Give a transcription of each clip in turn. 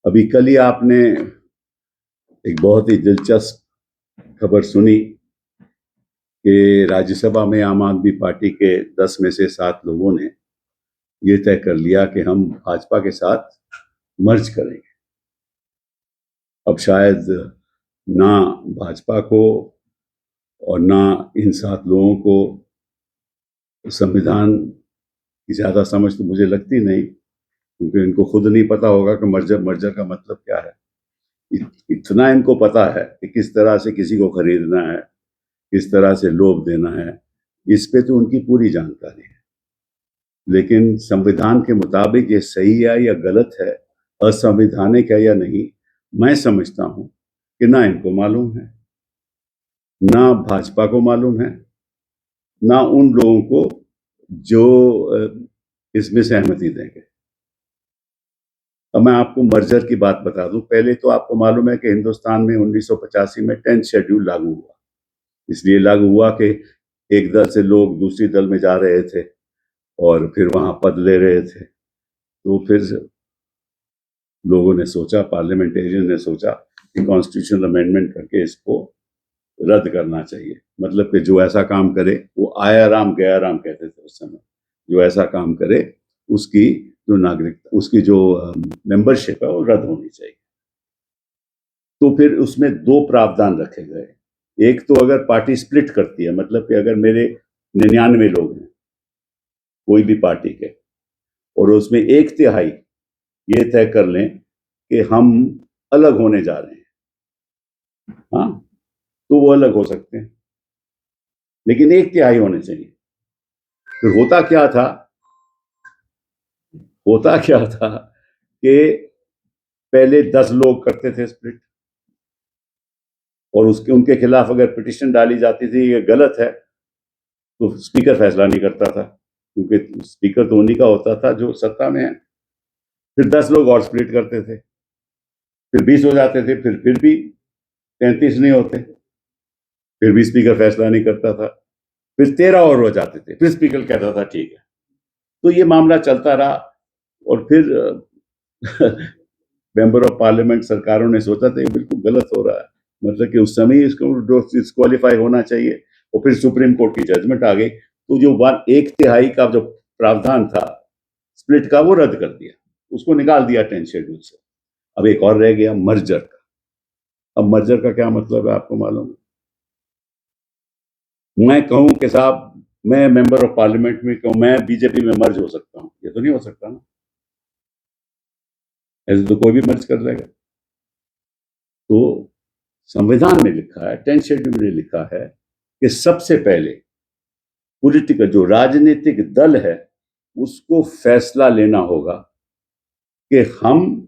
अभी कल ही आपने एक बहुत ही दिलचस्प खबर सुनी कि राज्यसभा में आम आदमी पार्टी के 10 में से 7 लोगों ने ये तय कर लिया कि हम भाजपा के साथ मर्ज करेंगे। अब शायद ना भाजपा को और ना इन 7 लोगों को संविधान की ज्यादा समझ तो मुझे लगती नहीं, क्योंकि इनको खुद नहीं पता होगा कि मर्जर का मतलब क्या है। इतना इनको पता है कि किस तरह से किसी को खरीदना है, किस तरह से लोभ देना है, इस पे तो उनकी पूरी जानकारी है। लेकिन संविधान के मुताबिक ये सही है या गलत है, असंवैधानिक है या नहीं, मैं समझता हूं कि ना इनको मालूम है, ना भाजपा को मालूम है, ना उन लोगों को जो इसमें सहमति देंगे। अब मैं आपको मर्जर की बात बता दूं। पहले तो आपको मालूम है कि हिंदुस्तान में 1985 में 10th शेड्यूल लागू हुआ। इसलिए लागू हुआ कि एक दल से लोग दूसरी दल में जा रहे थे और फिर वहां पद ले रहे थे। तो फिर लोगों ने सोचा, पार्लियामेंटेरियन ने सोचा कि कॉन्स्टिट्यूशनल अमेंडमेंट करके इसको रद्द करना चाहिए। मतलब कि जो ऐसा काम करे, वो आया राम गया राम कहते थे उस समय, जो ऐसा काम करे उसकी जो नागरिकता, उसकी जो मेंबरशिप है वो रद्द होनी चाहिए। तो फिर उसमें 2 प्रावधान रखे गए। एक तो अगर पार्टी स्प्लिट करती है, मतलब कि अगर मेरे 99 लोग हैं कोई भी पार्टी के, और उसमें 1/3 ये तय कर लें कि हम अलग होने जा रहे हैं, हाँ, तो वो अलग हो सकते हैं, लेकिन 1/3 होने चाहिए। फिर होता क्या था कि पहले 10 लोग करते थे स्प्लिट, और उसके उनके खिलाफ अगर पिटिशन डाली जाती थी ये गलत है, तो स्पीकर फैसला नहीं करता था, क्योंकि स्पीकर तो उन्हीं का होता था जो सत्ता में है। फिर 10 लोग और स्प्लिट करते थे, फिर 20 हो जाते थे, फिर भी 33 नहीं होते, फिर भी स्पीकर फैसला नहीं करता था। फिर 13 और हो जाते थे, फिर स्पीकर कहता था ठीक है। तो ये मामला चलता रहा, और फिर मेंबर ऑफ पार्लियामेंट सरकारों ने सोचा था ये बिल्कुल गलत हो रहा है, मतलब कि उस समय इसको डिस्क्वालीफाई होना चाहिए, और फिर सुप्रीम कोर्ट की जजमेंट आ गई। तो जो 1/3 का जो प्रावधान था स्प्लिट का, वो रद्द कर दिया, उसको निकाल दिया 10th शेड्यूल से। अब एक और रह गया मर्जर का। अब मर्जर का क्या मतलब है आपको मालूम है? मैं कहूं कि साहब, मैं मेंबर ऑफ पार्लियामेंट में कहूं मैं बीजेपी में मर्ज हो सकता हूं, ये तो नहीं हो सकता ना, ऐसे तो कोई भी मर्ज कर देगा। तो संविधान में लिखा है, 10th शेड्यूल में लिखा है कि सबसे पहले पॉलिटिकल जो राजनीतिक दल है उसको फैसला लेना होगा कि हम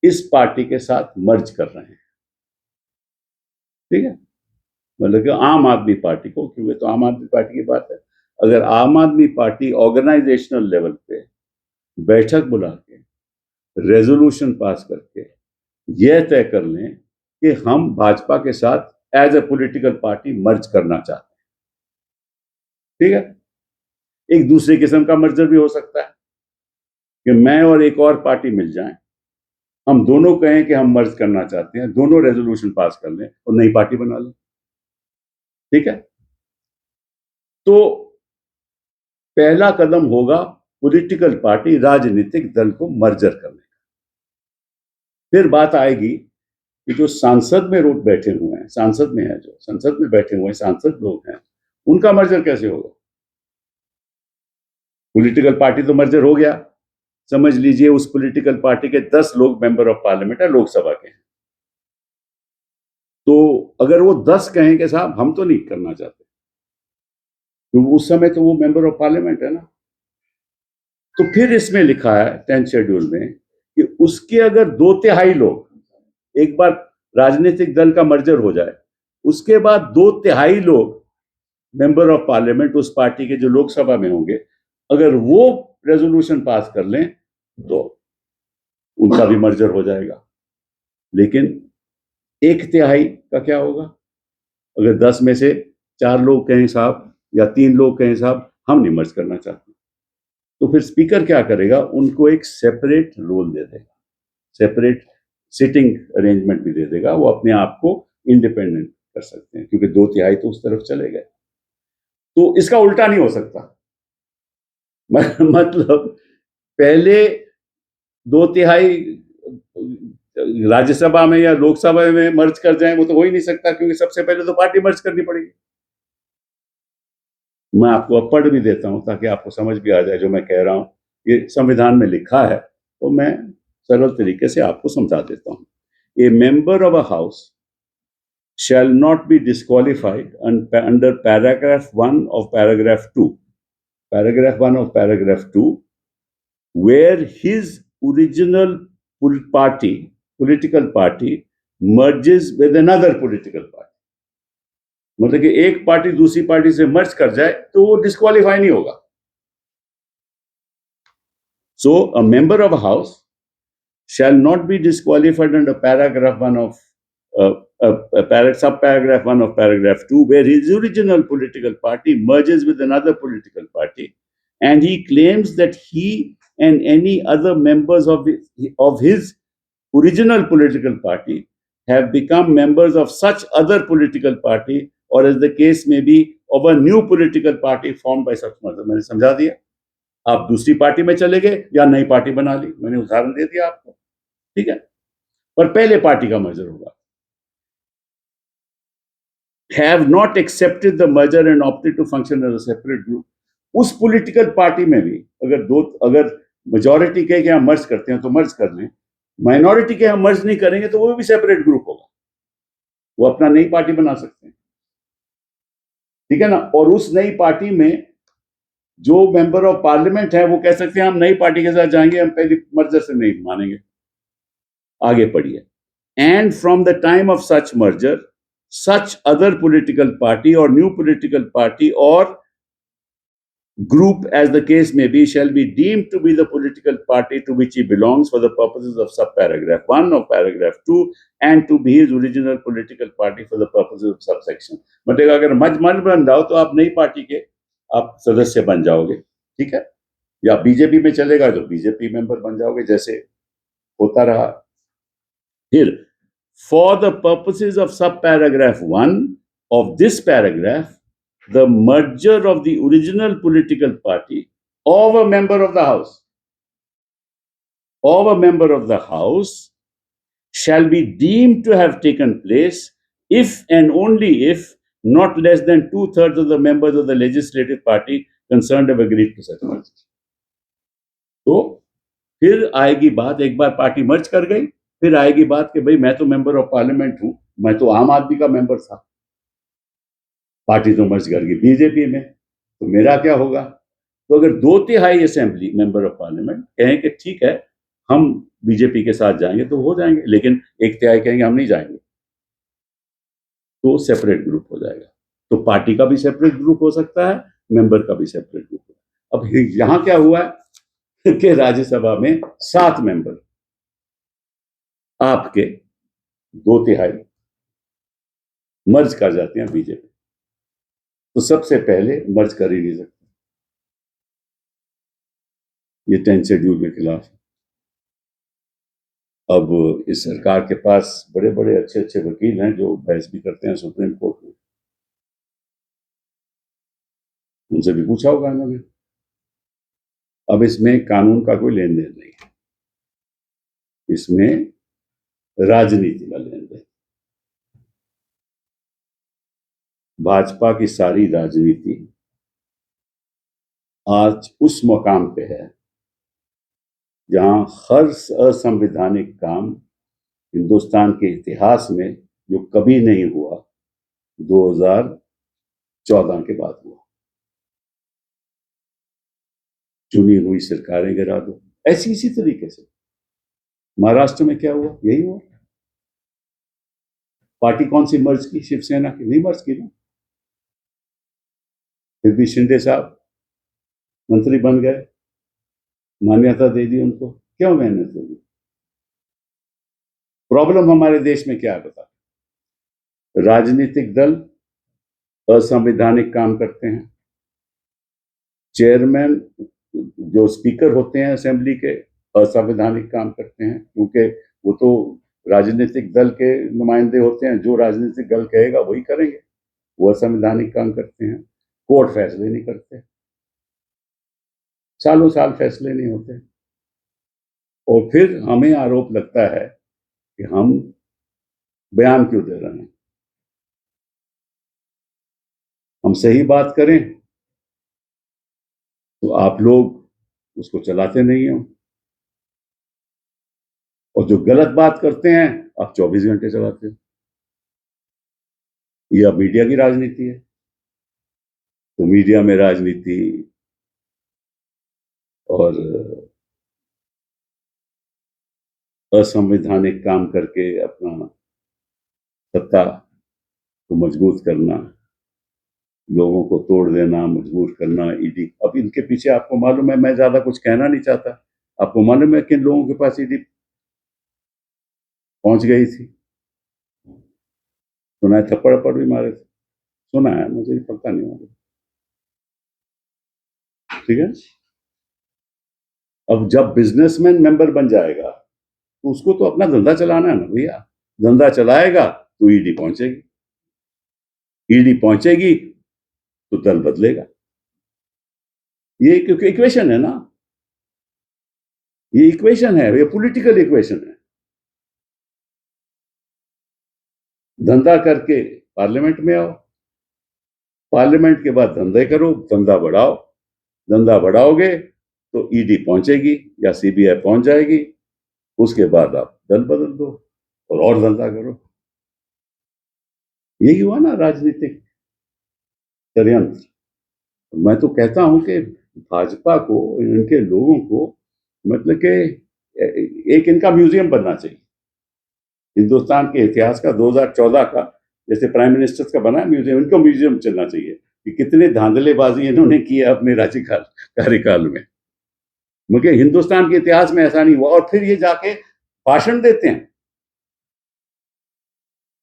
इस पार्टी के साथ मर्ज कर रहे हैं, ठीक है। मतलब कि आम आदमी पार्टी को, क्योंकि तो आम आदमी पार्टी की बात है, अगर आम आदमी पार्टी ऑर्गेनाइजेशनल लेवल पे बैठक बुला के रेजोल्यूशन पास करके यह तय कर लें कि हम भाजपा के साथ as a political party merge करना चाहते हैं, ठीक है। एक दूसरे किस्म का मर्जर भी हो सकता है कि मैं और एक और पार्टी मिल जाएं, हम दोनों कहें कि हम मर्ज करना चाहते हैं, दोनों रेजोल्यूशन पास कर लें और नई पार्टी बना लें, ठीक है। तो पहला कदम होगा पॉलिटिकल पार्टी, राजनीतिक दल को मर्जर करने का। फिर बात आएगी कि जो सांसद में लोग बैठे हुए हैं, सांसद में है, जो संसद में बैठे हुए हैं सांसद लोग हैं, उनका मर्जर कैसे होगा? पॉलिटिकल पार्टी तो मर्जर हो गया, समझ लीजिए उस पॉलिटिकल पार्टी के 10 लोग मेंबर ऑफ पार्लियामेंट है, लोकसभा के हैं। तो अगर वो 10 कहें कि साहब हम तो नहीं करना चाहते, तो उस समय तो वो मेंबर ऑफ पार्लियामेंट है ना। तो फिर इसमें लिखा है 10th शेड्यूल में कि उसके अगर 2/3 लोग, एक बार राजनीतिक दल का मर्जर हो जाए, उसके बाद 2/3 लोग मेंबर ऑफ पार्लियामेंट उस पार्टी के जो लोकसभा में होंगे, अगर वो रेजोल्यूशन पास कर लें तो उनका भी मर्जर हो जाएगा। लेकिन 1/3 का क्या होगा? अगर 10 में से 4 लोग कहें साहब, या 3 लोग कहें साहब हम नहीं मर्ज करना चाहते, तो फिर स्पीकर क्या करेगा? उनको एक सेपरेट रोल दे देगा, सेपरेट सिटिंग अरेंजमेंट भी दे देगा, वो अपने आप को इंडिपेंडेंट कर सकते हैं, क्योंकि 2/3 तो उस तरफ चले गए। तो इसका उल्टा नहीं हो सकता। मतलब पहले 2/3 राज्यसभा में या लोकसभा में मर्ज कर जाए, वो तो हो ही नहीं सकता, क्योंकि सबसे पहले तो पार्टी मर्ज करनी पड़ेगी। मैं आपको अब पढ़ भी देता हूं ताकि आपको समझ भी आ जाए जो मैं कह रहा हूं। ये संविधान में लिखा है, तो मैं सरल तरीके से आपको समझा देता हूं। ए member of a house shall not be disqualified under paragraph 1 of paragraph 2. Paragraph 1 of paragraph 2, where his original political party merges with another political party. मतलब कि एक पार्टी दूसरी पार्टी से मर्ज कर जाए तो वो डिस्क्वालीफाई नहीं होगा। So a member of a house shall not be disqualified under paragraph 1 of subparagraph 1 of paragraph 2, where his original political party merges with another political party, and he claims that he and any other members of his original political party have become members of such other political party, or as the case may be, of a new political party formed by such merger. मैंने समझा दिया। आप दूसरी party में चले गए या नई पार्टी बना ली, मैंने उदाहरण दे दिया आपको, ठीक है। पर पहले पार्टी का मर्जर होगा। Have not accepted the merger and opted to function as a separate group. उस पॉलिटिकल पार्टी में भी अगर मेजॉरिटी के हम मर्ज करते हैं तो मर्ज कर लें, माइनॉरिटी के हम मर्ज नहीं करेंगे तो वो भी सेपरेट ग्रुप होगा, वो अपना नई पार्टी बना सकते हैं, ठीक है ना। और उस नई पार्टी में जो मेंबर ऑफ पार्लियामेंट है वो कह सकते हैं हम नई पार्टी के साथ जाएंगे, हम पहली मर्जर से नहीं मानेंगे। आगे पढ़िए। And from the time of such merger such other political party or new political party or group, as the case may be, shall be deemed to be the political party to which he belongs for the purposes of subparagraph 1 of paragraph 2 and to be his original political party for the purposes of subsection. मतलब अगर मजमन बन जाओ तो आप नई party के आप सदस्य बन जाओगे, ठीक है। या बीजेपी में चलेगा तो बीजेपी मेंबर बन जाओगे, जैसे होता रहा। फिर for the purposes of subparagraph 1 of this paragraph, the merger of the original political party of a member of the house shall be deemed to have taken place if and only if not less than 2/3 of the members of the legislative party concerned have agreed to such merger. तो फिर आएगी बात, एक बार party merge कर गई, फिर आएगी बात कि भाई मैं तो मेंबर ऑफ पार्लियामेंट हूं, मैं तो आम आदमी का मेंबर था, पार्टी तो मर्ज कर गई बीजेपी में, तो मेरा क्या होगा। तो अगर 2/3 असेंबली मेंबर ऑफ पार्लियामेंट कहें कि ठीक है हम बीजेपी के साथ जाएंगे तो हो जाएंगे, लेकिन 1/3 कहेंगे हम नहीं जाएंगे, तो सेपरेट ग्रुप हो जाएगा। तो पार्टी का भी सेपरेट ग्रुप हो सकता है, मेंबर का भी सेपरेट ग्रुप। अब यहां क्या हुआ है कि राज्यसभा में 7 मेंबर आपके 2/3 मर्ज कर जाते हैं बीजेपी, तो सबसे पहले मर्ज कर ही नहीं सकते, ये 10 शेड्यूल के खिलाफ है। अब इस सरकार के पास बड़े बड़े अच्छे अच्छे वकील हैं जो बहस भी करते हैं सुप्रीम कोर्ट में, उनसे भी पूछा होगा इन्होंने। अब इसमें कानून का कोई लेन देन नहीं है, इसमें राजनीति का लेन देन। भाजपा की सारी राजनीति आज उस मकाम पे है जहां हर असंवैधानिक काम हिंदुस्तान के इतिहास में जो कभी नहीं हुआ 2014 के बाद हुआ। चुनी हुई सरकारें गिरा दो, ऐसी इसी तरीके से महाराष्ट्र में क्या हुआ, यही हुआ। पार्टी कौन सी मर्ज की, शिवसेना की नहीं मर्ज की ना, फिर भी शिंदे साहब मंत्री बन गए, मान्यता दे दी उनको। क्यों मेहनत होगी। प्रॉब्लम हमारे देश में क्या है बता, राजनीतिक दल असंवैधानिक काम करते हैं, चेयरमैन जो स्पीकर होते हैं असेंबली के असंवैधानिक काम करते हैं, क्योंकि वो तो राजनीतिक दल के नुमाइंदे होते हैं, जो राजनीतिक दल कहेगा वही करेंगे, वो संवैधानिक काम करते हैं। कोर्ट फैसले नहीं करते, सालों साल फैसले नहीं होते, और फिर हमें आरोप लगता है कि हम बयान क्यों दे रहे हैं। हम सही बात करें तो आप लोग उसको चलाते नहीं हो, और जो गलत बात करते हैं आप 24 घंटे चलाते हो। ये अब मीडिया की राजनीति है। तो मीडिया में राजनीति और असंवैधानिक काम करके अपना सत्ता को मजबूत करना, लोगों को तोड़ देना, मजबूर करना, ईडी। अब इनके पीछे आपको मालूम है, मैं ज्यादा कुछ कहना नहीं चाहता, आपको मालूम है किन लोगों के पास ईडी पहुंच गई थी? सुना है थप्पड़ वप्पड़ भी मारे थे, सुना है, मुझे पता नहीं मालूम। ठीक है। अब जब बिजनेसमैन मेंबर बन जाएगा तो उसको तो अपना धंधा चलाना है ना भैया। धंधा चलाएगा तो ईडी पहुंचेगी, ईडी पहुंचेगी तो दल बदलेगा। ये क्योंकि इक्वेशन है ना, ये इक्वेशन है, ये पॉलिटिकल इक्वेशन है। धंधा करके पार्लियामेंट में आओ, पार्लियामेंट के बाद धंधे करो, धंधा बढ़ाओ, धंधा बढ़ाओगे तो ईडी पहुंचेगी या सीबीआई पहुंच जाएगी, उसके बाद आप दल बदल दो और धंधा करो। यही हुआ ना राजनीतिक षड्यंत्र। मैं तो कहता हूं कि भाजपा को, इनके लोगों को, मतलब कि एक इनका म्यूजियम बनना चाहिए हिंदुस्तान के इतिहास का, 2014 का, जैसे प्राइम मिनिस्टर का बना म्यूजियम, इनको म्यूजियम चलना चाहिए कि कितने धांधलेबाजी इन्होंने की है अपने कार्यकाल में। मगर हिंदुस्तान के इतिहास में ऐसा नहीं हुआ। और फिर ये जाके भाषण देते हैं,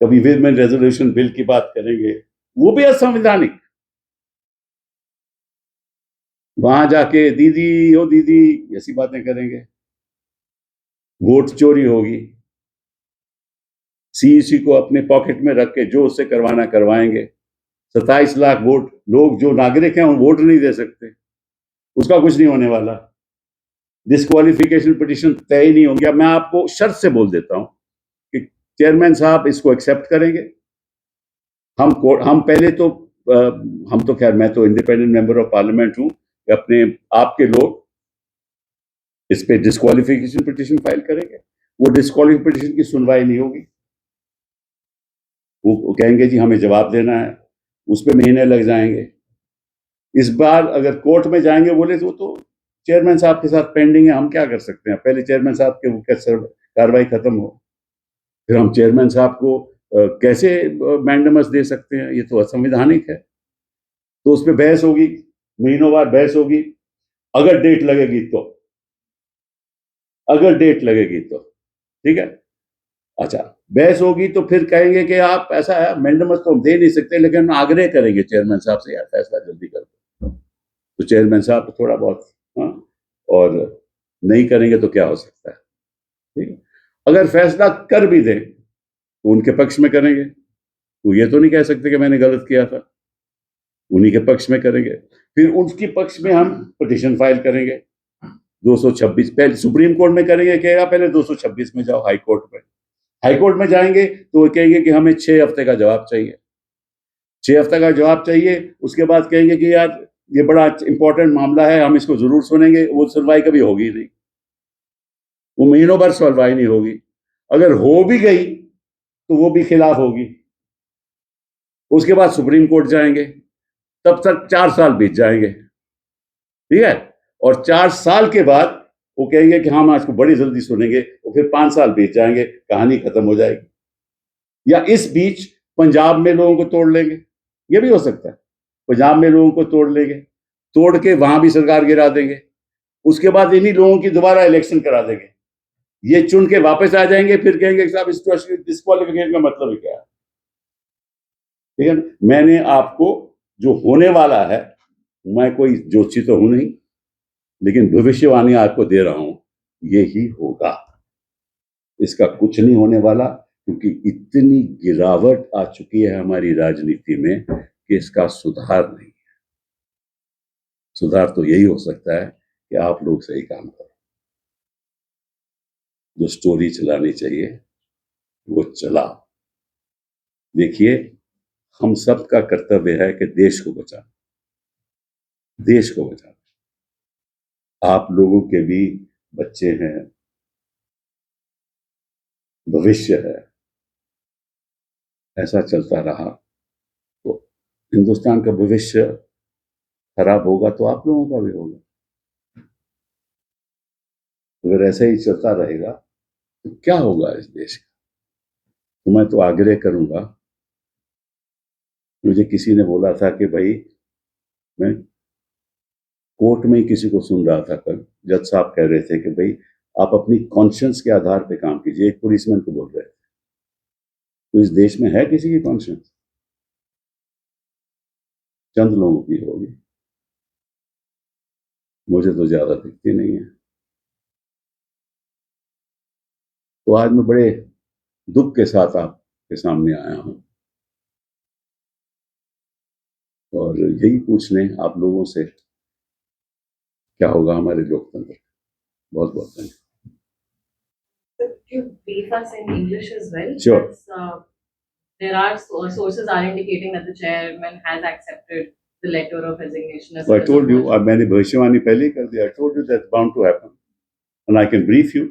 कभी विमेन रेजोल्यूशन बिल की बात करेंगे, वो भी असंवैधानिक। वहां जाके दीदी ओ दीदी ऐसी बातें करेंगे, वोट चोरी होगी, सीईसी को अपने पॉकेट में रख के जो उससे करवाना करवाएंगे। 27 लाख वोट, लोग जो नागरिक हैं वो वोट नहीं दे सकते, उसका कुछ नहीं होने वाला। डिस्क्वालिफिकेशन पिटीशन तय ही नहीं होगी। अब मैं आपको शर्त से बोल देता हूं कि चेयरमैन साहब इसको एक्सेप्ट करेंगे। हम पहले तो हम तो खैर, मैं तो इंडिपेंडेंट मेंबर ऑफ पार्लियामेंट हूं, अपने आपके लोग इस पे डिस्क्वालिफिकेशन पिटीशन फाइल करेंगे। वो डिस्क्वालिफिकेशन पिटीशन की सुनवाई नहीं होगी, वो कहेंगे जी हमें जवाब देना है, उस पर महीने लग जाएंगे। इस बार अगर कोर्ट में जाएंगे बोले तो चेयरमैन साहब के साथ पेंडिंग है, हम क्या कर सकते हैं? पहले चेयरमैन साहब के कार्रवाई खत्म हो, फिर हम चेयरमैन साहब को कैसे मैंडेमस दे सकते हैं? ये तो असंवैधानिक है। तो उस पर बहस होगी, महीनों बाद बहस होगी। अगर डेट लगेगी तो, अगर डेट लगेगी तो ठीक है। अच्छा, बहस होगी तो फिर कहेंगे कि आप ऐसा है, मैंडेमस तो हम दे नहीं सकते, लेकिन हम आग्रह करेंगे चेयरमैन साहब से, यार फैसला जल्दी कर दो। तो चेयरमैन साहब थोड़ा बहुत, हाँ, और नहीं करेंगे तो क्या हो सकता है? ठीक है। अगर फैसला कर भी दें तो उनके पक्ष में करेंगे, तो ये तो नहीं कह सकते कि मैंने गलत किया था, उन्हीं के पक्ष में करेंगे। फिर उनके पक्ष में हम पिटीशन फाइल करेंगे 226, पहले सुप्रीम कोर्ट में करेंगे, कहेगा पहले 226 में जाओ हाई कोर्ट में। हाई कोर्ट में जाएंगे तो वो कहेंगे कि हमें 6 हफ्ते का जवाब चाहिए, 6 हफ्ते का जवाब चाहिए। उसके बाद कहेंगे कि यार ये बड़ा इंपॉर्टेंट मामला है, हम इसको जरूर सुनेंगे। वो सुनवाई कभी होगी नहीं, वो महीनों भर सुनवाई नहीं होगी। अगर हो भी गई तो वो भी खिलाफ होगी। उसके बाद सुप्रीम कोर्ट जाएंगे, तब तक 4 साल बीत जाएंगे, ठीक है। और 4 साल के बाद वो कहेंगे कि हम आज को बड़ी जल्दी सुनेंगे, तो फिर 5 साल बीत जाएंगे, कहानी खत्म हो जाएगी। या इस बीच पंजाब में लोगों को तोड़ लेंगे, ये भी हो सकता है। पंजाब में लोगों को तोड़ लेंगे, तोड़ के वहां भी सरकार गिरा देंगे। उसके बाद इन्हीं लोगों की दोबारा इलेक्शन करा देंगे, ये चुन के वापस आ जाएंगे, फिर कहेंगे साहब इसको डिस्क्वालिफिकेशन का मतलब ही क्या है? ठीक है। मैंने आपको जो होने वाला है, मैं कोई ज्योतिषी तो हूं नहीं, लेकिन भविष्यवाणी आपको दे रहा हूं, ये ही होगा। इसका कुछ नहीं होने वाला, क्योंकि इतनी गिरावट आ चुकी है हमारी राजनीति में कि इसका सुधार नहीं है। सुधार तो यही हो सकता है कि आप लोग सही काम करो। जो स्टोरी चलानी चाहिए वो चलाओ। देखिए, हम सब का कर्तव्य है कि देश को बचाना, देश को बचाना। आप लोगों के भी बच्चे हैं, भविष्य है। ऐसा चलता रहा तो हिंदुस्तान का भविष्य खराब होगा तो आप लोगों का भी होगा। अगर ऐसा ही चलता रहेगा तो क्या होगा इस देश का? तो मैं तो आग्रह करूंगा, मुझे किसी ने बोला था कि भाई, मैं कोर्ट में ही किसी को सुन रहा था, कल जज साहब कह रहे थे कि भाई आप अपनी कॉन्शियंस के आधार पे काम कीजिए। एक पुलिसमैन को बोल रहे थे। तो इस देश में है किसी की कॉन्शियंस? चंद लोगों की होगी, मुझे तो ज्यादा दिखती नहीं है। तो आज मैं बड़े दुख के साथ आपके सामने आया हूं और यही पूछने आप लोगों से क्या होगा हमारे लोकतंत्र। बहुत बहुत धन्यवाद। Could you brief us in English as well? Sure. There are sources are indicating that the chairman has accepted the letter of resignation. So I told you, मैंने भविष्यवाणी पहले ही कर दिया. I told you that's bound to happen, and I can brief you.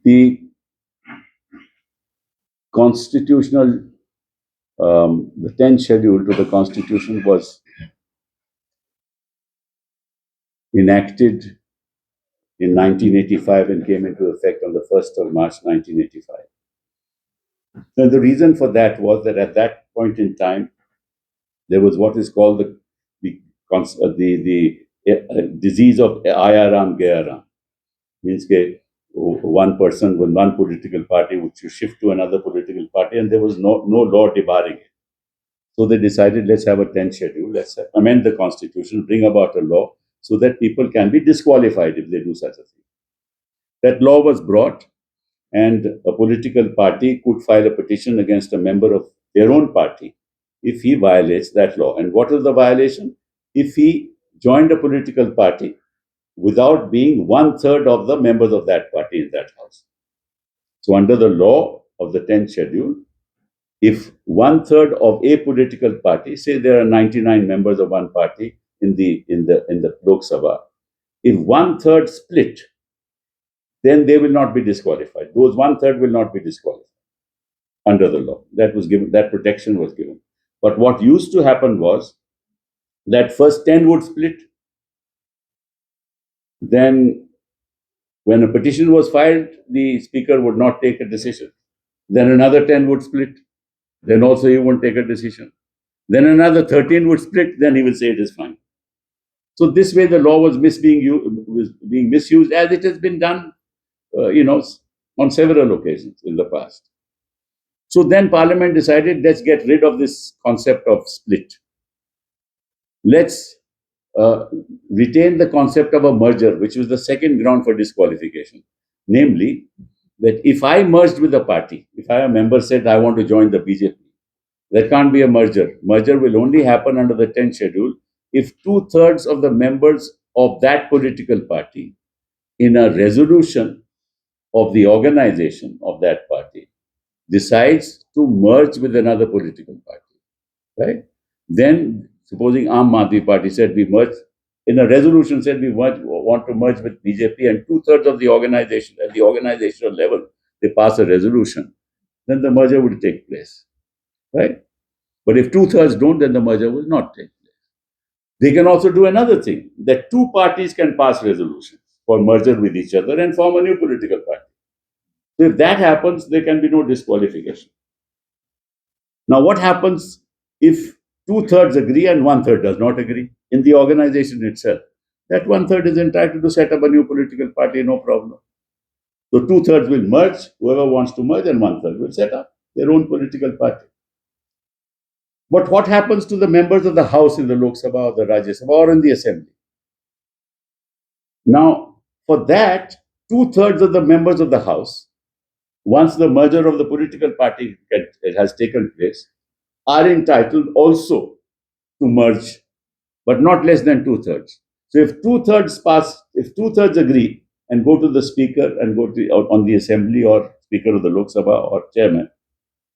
The constitutional, the 10th schedule to the Constitution was enacted in 1985 and came into effect on the 1st of March 1985. Now, the reason for that was that at that point in time, there was what is called the disease of Ayaram Gayaram. Means that one person with one political party would shift to another political party, and there was no law debarring it. So they decided, let's have a 10th schedule, let's amend the constitution, bring about a law so that people can be disqualified if they do such a thing. That law was brought, and a political party could file a petition against a member of their own party if he violates that law. And what is the violation? If he joined a political party without being 1/3 of the members of that party in that house. So under the law of the 10th schedule, if 1/3 of a political party, say there are 99 members of one party in the Lok Sabha, if 1/3 split, then they will not be disqualified. Those 1/3 will not be disqualified under the law. That was given, that protection was given. But what used to happen was that first 10 would split. Then when a petition was filed, the speaker would not take a decision. Then another 10 would split. Then also he won't take a decision. Then another 13 would split. Then he will say it is fine. So this way the law was being misused, as it has been done, on several occasions in the past. So then Parliament decided, let's get rid of this concept of split. Let's retain the concept of a merger, which was the second ground for disqualification. Namely, that if I merged with a party, if a member said, I want to join the BJP, there can't be a merger. Merger will only happen under the 10th schedule if 2/3 of the members of that political party, in a resolution of the organization of that party, decides to merge with another political party, right? Then, supposing Aam Aadmi Party said we merge, in a resolution said we want to merge with BJP, and 2/3 of the organization, at the organizational level, they pass a resolution, then the merger will take place, right? But if 2/3 don't, then the merger will not take place. They can also do another thing, that two parties can pass resolutions for merger with each other and form a new political party. So if that happens, there can be no disqualification. Now, what happens if 2/3 agree and 1/3 does not agree in the organization itself? That 1/3 is entitled to set up a new political party, no problem. So 2/3 will merge, whoever wants to merge, and 1/3 will set up their own political party. But what happens to the members of the House in the Lok Sabha or the Rajya Sabha or in the Assembly? Now, for that, 2/3 of the members of the House, once the merger of the political party has taken place, are entitled also to merge, but not less than 2/3. So if 2/3 pass, if 2/3 agree and go to the speaker and go to on the assembly or speaker of the Lok Sabha or chairman,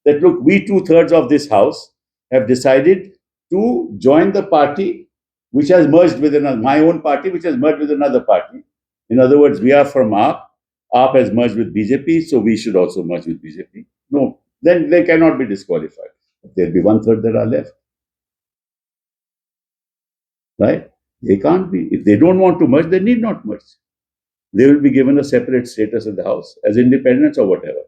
that look, we 2/3 of this house have decided to join the party which has merged with another, my own party which has merged with another party. In other words, we are from AAP. AAP has merged with BJP, so we should also merge with BJP. No, then they cannot be disqualified. There'll be 1/3 that are left. Right? They can't be. If they don't want to merge, they need not merge. They will be given a separate status in the House as independents or whatever.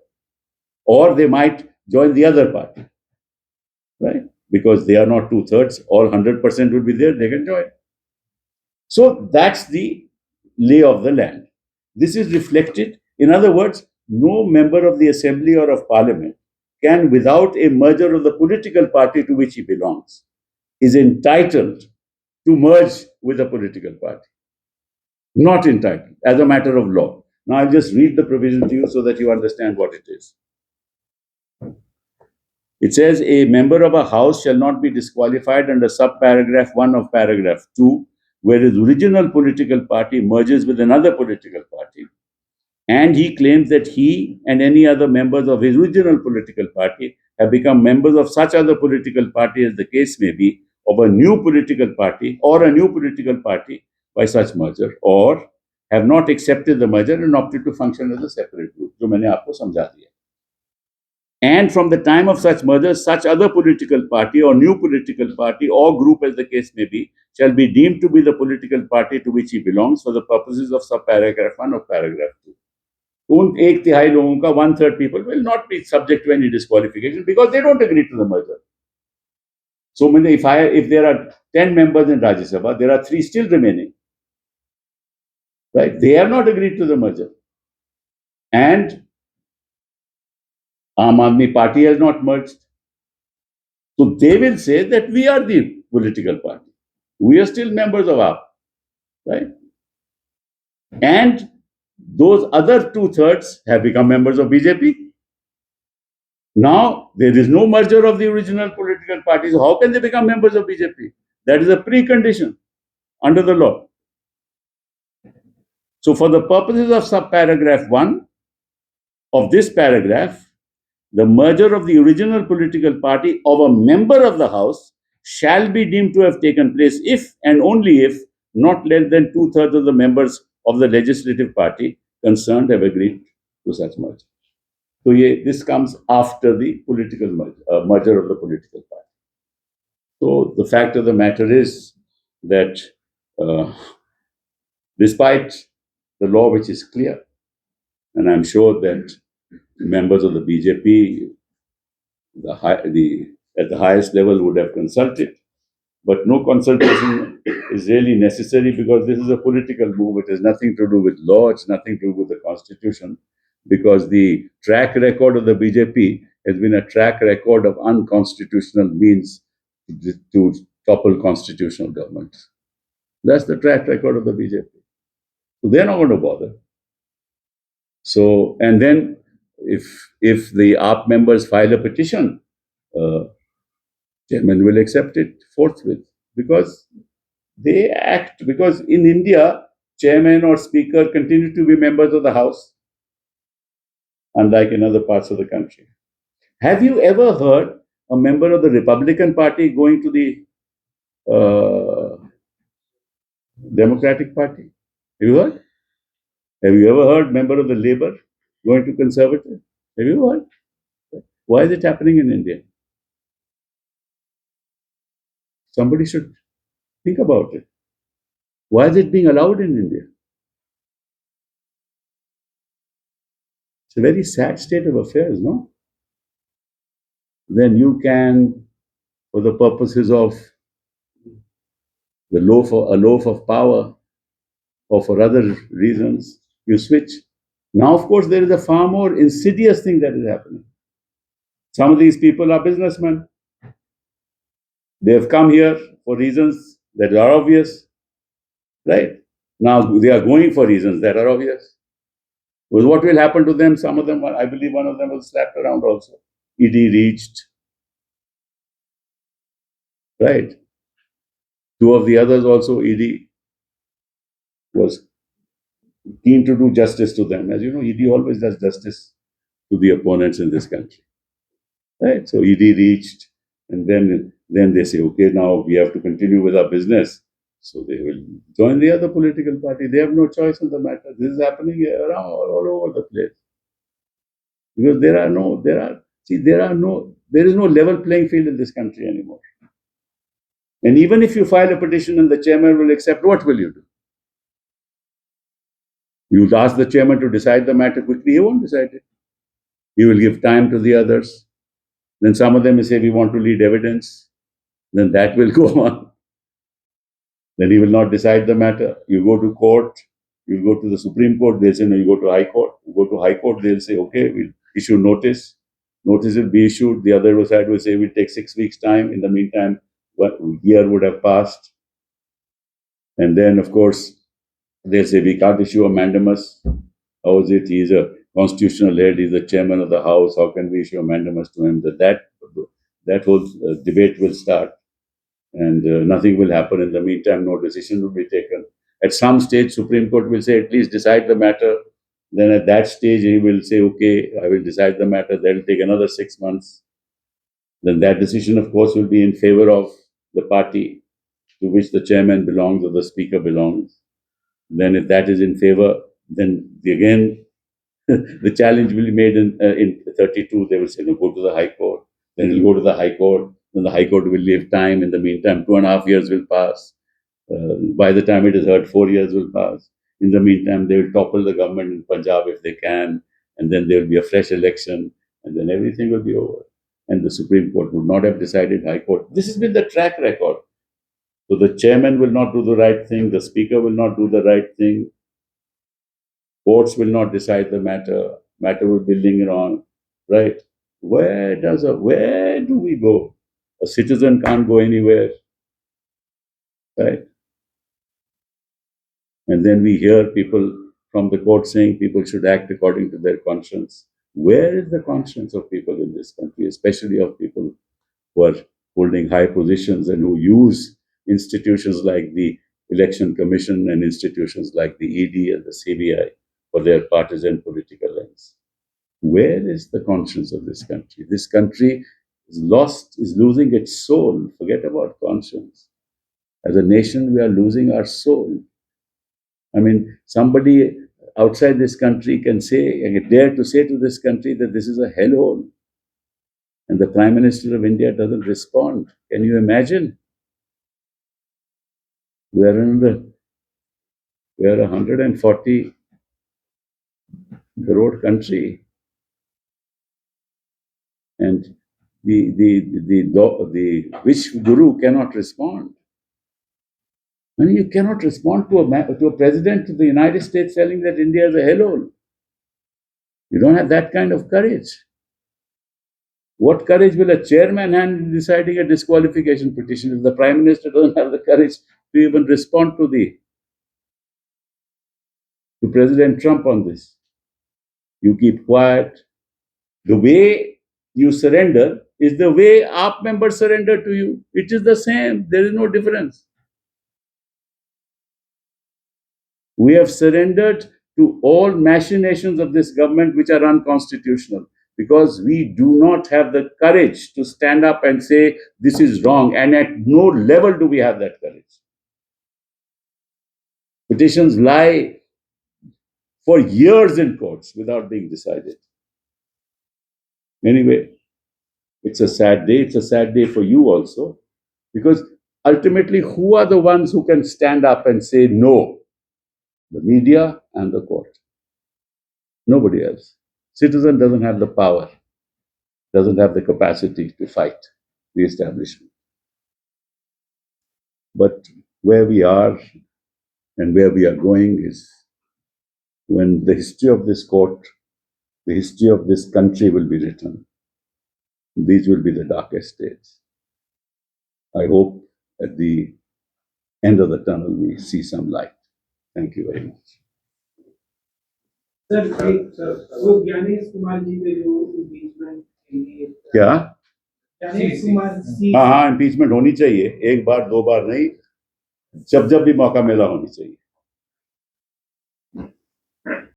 Or they might join the other party. Right? Because they are not 2/3, all 100% will be there, they can join. So that's the lay of the land. This is reflected, in other words, no member of the assembly or of parliament can, without a merger of the political party to which he belongs, is entitled to merge with a political party. Not entitled, as a matter of law. Now I'll just read the provision to you so that you understand what it is. It says a member of a house shall not be disqualified under subparagraph 1 of paragraph 2, where his original political party merges with another political party, and he claims that he and any other members of his original political party have become members of such other political party as the case may be, of a new political party or a new political party by such merger, or have not accepted the merger and opted to function as a separate group. जो मैंने आपको समझा दिया. And from the time of such merger, such other political party or new political party or group as the case may be, shall be deemed to be the political party to which he belongs for the purposes of subparagraph 1 of paragraph 2. उन 1/3 लोगों का 1/3 people will not be subject to any disqualification because they don't agree to the merger. So if there are 10 members in Rajya Sabha, there are 3 still remaining. Right? They have not agreed to the merger. And Aam Aadmi Party has not merged. So they will say that we are the political party. We are still members of AAP. Right? And those other 2/3 have become members of BJP. Now, there is no merger of the original political parties. How can they become members of BJP? That is a precondition under the law. So, for the purposes of subparagraph 1 of this paragraph, the merger of the original political party of a member of the House shall be deemed to have taken place if and only if not less than 2/3 of the members of the legislative party concerned have agreed to such merger. So this comes after the political merger of the political party. So the fact of the matter is that despite the law which is clear, and I'm sure that members of the BJP at the highest level would have consulted, but no consultation is really necessary because this is a political move. It has nothing to do with law. It's nothing to do with the constitution, because the track record of the BJP has been a track record of unconstitutional means to topple constitutional governments. That's the track record of the BJP. So they're not going to bother. So, and then if the AAP members file a petition, chairman will accept it forthwith, because they act, because in India, chairman or speaker continue to be members of the House, unlike in other parts of the country. Have you ever heard a member of the Republican Party going to the Democratic Party? Have you heard? Have you ever heard member of the Labour going to Conservative? Have you heard? Why is it happening in India? Somebody should think about it. Why is it being allowed in India? It's a very sad state of affairs, no? Then you can, for the purposes of a loaf of power, or for other reasons, you switch. Now, of course, there is a far more insidious thing that is happening. Some of these people are businessmen. They have come here for reasons that are obvious, right? Now they are going for reasons that are obvious. Well, what will happen to them? Some of them, I believe one of them was slapped around also. ED reached, right? Two of the others also, ED was keen to do justice to them. As you know, ED always does justice to the opponents in this country, right? So ED reached, and then they say, okay, now we have to continue with our business. So they will join the other political party. They have no choice in the matter. This is happening around all over the place. Because there is no level playing field in this country anymore. And even if you file a petition and the chairman will accept, what will you do? You ask the chairman to decide the matter quickly, he won't decide it. He will give time to the others. Then some of them will say, we want to lead evidence. Then that will go on. Then he will not decide the matter. You go to court, you go to the Supreme Court, they'll say, no, you go to High Court. You go to High Court, they'll say, okay, we'll issue notice. Notice will be issued. The other side will say, we'll take 6 weeks' time. In the meantime, what year would have passed. And then, of course, they'll say, we can't issue a mandamus. How is it? He's a constitutional head. He's the chairman of the House. How can we issue a mandamus to him? That whole debate will start. And nothing will happen. In the meantime, no decision will be taken. At some stage, Supreme Court will say, at least decide the matter. Then at that stage, he will say, okay, I will decide the matter. That will take another 6 months. Then that decision, of course, will be in favor of the party to which the chairman belongs or the speaker belongs. Then if that is in favor, then again, the challenge will be made in 32. They will say, no, go to the High Court. Then it will go to the High Court. Then the High Court will leave time. In the meantime, 2.5 years will pass. By the time it is heard, 4 years will pass. In the meantime, they will topple the government in Punjab if they can. And then there will be a fresh election. And then everything will be over. And the Supreme Court would not have decided. High Court. This has been the track record. So the chairman will not do the right thing. The speaker will not do the right thing. Courts will not decide the matter. Matter will be lingering on, right? Where do we go? A citizen can't go anywhere, right? And then we hear people from the court saying people should act according to their conscience. Where is the conscience of people in this country, especially of people who are holding high positions and who use institutions like the Election Commission and institutions like the ED and the CBI for their partisan political ends? Where is the conscience of this country? This country is losing its soul. Forget about conscience. As a nation, we are losing our soul. I mean, somebody outside this country can say, and dare to say to this country that this is a hellhole. And the Prime Minister of India doesn't respond. Can you imagine? We are a 140 crore country. And the which guru cannot respond? I mean, you cannot respond to a president of the United States telling that India is a hellhole. You don't have that kind of courage. What courage will a chairman have in deciding a disqualification petition if the Prime Minister doesn't have the courage to even respond to President Trump on this? You keep quiet. The way you surrender is the way AAP members surrender to you. It is the same. There is no difference. We have surrendered to all machinations of this government which are unconstitutional because we do not have the courage to stand up and say this is wrong, and at no level do we have that courage. Petitions lie for years in courts without being decided. Anyway, it's a sad day. It's a sad day for you also, because ultimately, who are the ones who can stand up and say no? The media and the court. Nobody else. Citizen doesn't have the power, doesn't have the capacity to fight the establishment. But where we are and where we are going is when the history of this court, the history of this country will be written. These will be the darkest days. I hope at the end of the tunnel we see some light. Thank you very much. Sir वो ज्ञानेश कुमार जी पे जो impeachment के लिए क्या? ज्ञानेश कुमार हाँ हाँ, impeachment होनी चाहिए, एक बार दो बार नहीं, जब जब भी मौका मिला होनी चाहिए।